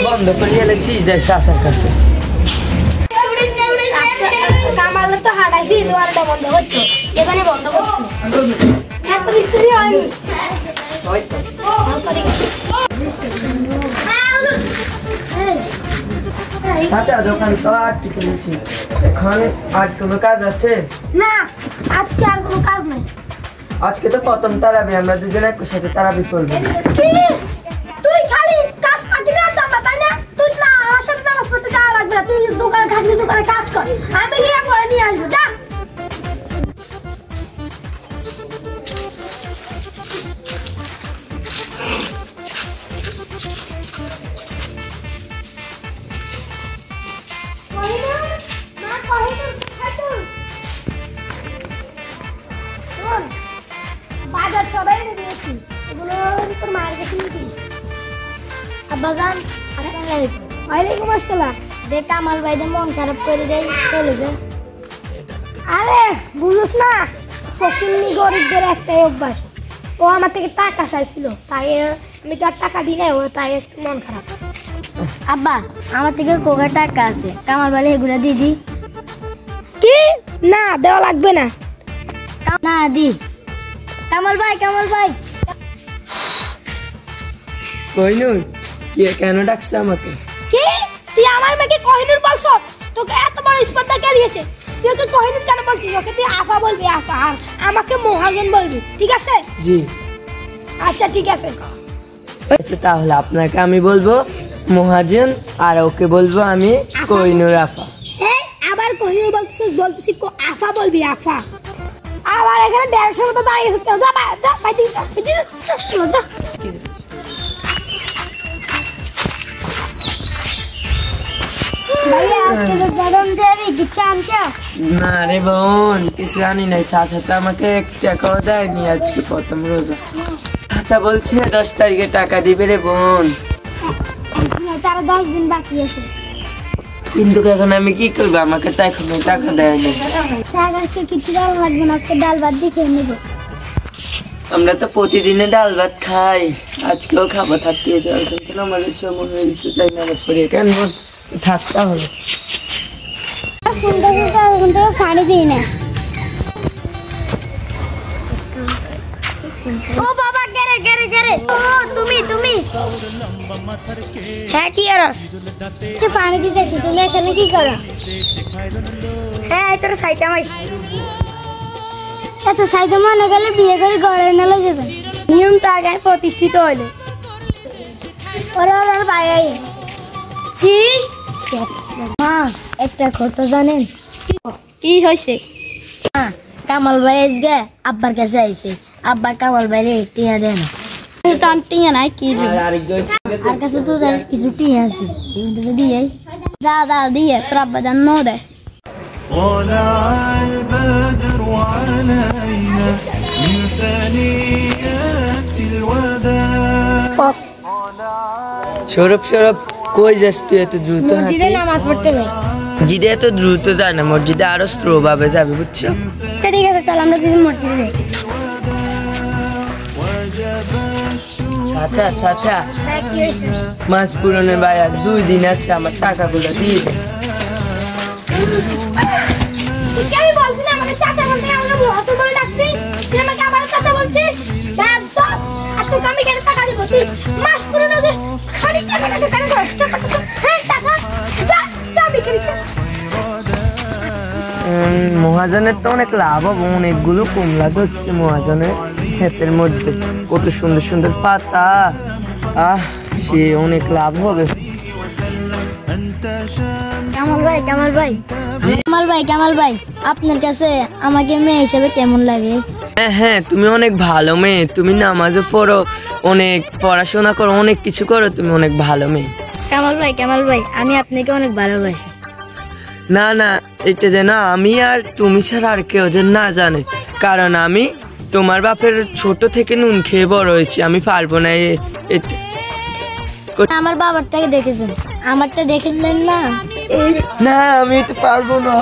বন্ধ করে গেলেছি যাই শাসার কাছে। কামাল তো হাঁটাইছি দোয়ারটা বন্ধ করছো, এখানে বন্ধ করছো এত মিস্ত্রি হয়নি। আচ্ছা দোকান তো আটকে ফেলেছি, এখন আর কোনো কাজ আছে না? আজকে আর কোনো কাজ নাই। আজকে তো প্রথম তারাবি, আমরা দুজনে একই সাথে তারাবি করবো। তুই খালি কাজ পাকি না দাদা, তাই না? তুই না আমার সাথে নামাজ পড়তে যাওয়া লাগবে না, তুই দোকানে থাকলে দোকানে কাজ কর, আমি গিয়ে পরে নিয়ে আসবো। যা বাজার সবাই এনে দিয়েছি, এগুলো তোর মায়ের কাছে নিবি। আব্বাজান আসসালামু আলাইকুম। ওয়ালাইকুম আসসালাম। দেখ কামাল ভাই মন খারাপ করে দেয়, চলে যায়। আরে বুঝছ না, ফকিন্নি গরিবদের একটাই অভ্যাস, ও আমার থেকে টাকা চাইছিল, তাই আমি তো আর টাকা দিই নাই, ও তাই একটু মন খারাপ। আব্বা আমার থেকে কোকা টাকা আছে, কামাল ভাই এগুলো দিয়ে দি। কি না দেওয়া লাগবে না? না দি। কামাল ভাই কইনুর কি কেন ডাকছ আমাকে? কি তুই আমার মেয়েকে কোহিনুর বলছ? তোকে এত বড় স্পর্ধা কে দিয়েছে? তুই ওকে কোহিনুর কেন বলছিস? ওকে তুই আফা বলবি, আফা, আর আমাকে মহাজন বলবি, ঠিক আছে? জি আচ্ছা ঠিক আছে। তাহলে আপনাকে আমি বলবো মহাজন, আর ওকে বলবো আমি কোহিনুর আফা। এই আবার কোহিনুর বলতেছি আফা বলবি, আফা। আবার এখানে 150 মতো দাঁড়িয়ে যা যা বাইরে যা, চল যা। না রে বোন, কিছু আনি নাই, চাচা তো আমাকে 1 টাকাও দেয়নি আজকে প্রথম রোজা। চাচা বলছে 10 তারিখে টাকা দিবে রে বোন। তারা 10 দিন বাকি আছে। কিন্তু এখন আমি কি করবো, আমাকে তো এখনো টাকা দেয়নি। কিছু ডাল লাগবে না, আজকে ডাল ভাত দিয়ে খেয়ে নেবো। আমরা তো প্রতিদিনে ডাল ভাত খাই, আজকেও খাবো। থাকিয়েছে আমাদের সময় হয়ে গেছে, চাই নামাজ পড়ি কেন থাকতে হবে। পানি দিই না। ও বাবা গেরে গেরে গেরে, ও তুমি হ্যাঁ কি করস? পানি দিতেছি, তুমি এখানে কি করো? হ্যাঁ তোর সাইটা মাই এত সাইটা মনে গেলে বিয়ে করে ঘরে নেলে যাবে। নিয়ম তো আগে প্রতিষ্ঠিত হইলে ওর বাইরে কি মা একটা কথা জানেন? কি হয়েছে? কামাল ভাই আজকে আব্বার কাছে আইছে, আব্বা কামাল ভাইরে টিয়া দেয় না। টিয়া নাই কি আর কাছে তো কিছু টিয়া আছে, কিন্তু দিয়ে দাদা দিয়ে তোর আব্বা জান ন দেয়। সৌরভ কই যাস তুই এত দ্রুত? মসজিদে নামাজ পড়তে যাই। মসজিদে এত দ্রুত যায় না, মসজিদে আরো স্লো ভাবে যাবে, বুঝছো? ঠিক আছে তাহলে আমরা দুজন মসজিদে যাই। আচ্ছা মাছ পূরণের ভাই আর 2 দিন আছে, আমার টাকাগুলো দিয়ে দে। আমি বলছি না আমাকে চাচা বলতে, আমাকে মহত বলে ডাকবি, তুই আমাকে আবার চাচা বলছিস? আর তোকে আমি কেন টাকা দিব? তুই মাস পূরণ হবে খালি টাকা কেন দস টাকা টাকা যা বিক্রি কর। মহাজনের তো অনেক লাভ হবে, অনেকগুলো কমলা ধরছে মহাজনের ক্ষেতের মধ্যে, কত সুন্দর সুন্দর পাতা, সে অনেক লাভ হবে। কামাল ভাই আপনার কাছে আমাকে মেয়ে হিসেবে কেমন লাগে? হ্যাঁ তুমি অনেক ভালো মেয়ে, তুমি নামাজও পড়ো, অনেক পড়াশোনা করো, অনেক কিছু করো, তুমি অনেক ভালো মেয়ে। কামাল ভাই আমি আপনাকে অনেক ভালোবাসি। না এটা যেন আমি আর তুমি ছাড়া আর কেউ যেন না জানে, কারণ আমি তোমার বাপের ছোট থেকে নুন খেয়ে বড় হয়েছি, আমি পারবো না। আমার বাবার থেকে দেখেছেন, আমারটা দেখেন না? না আমি তো পারবো না।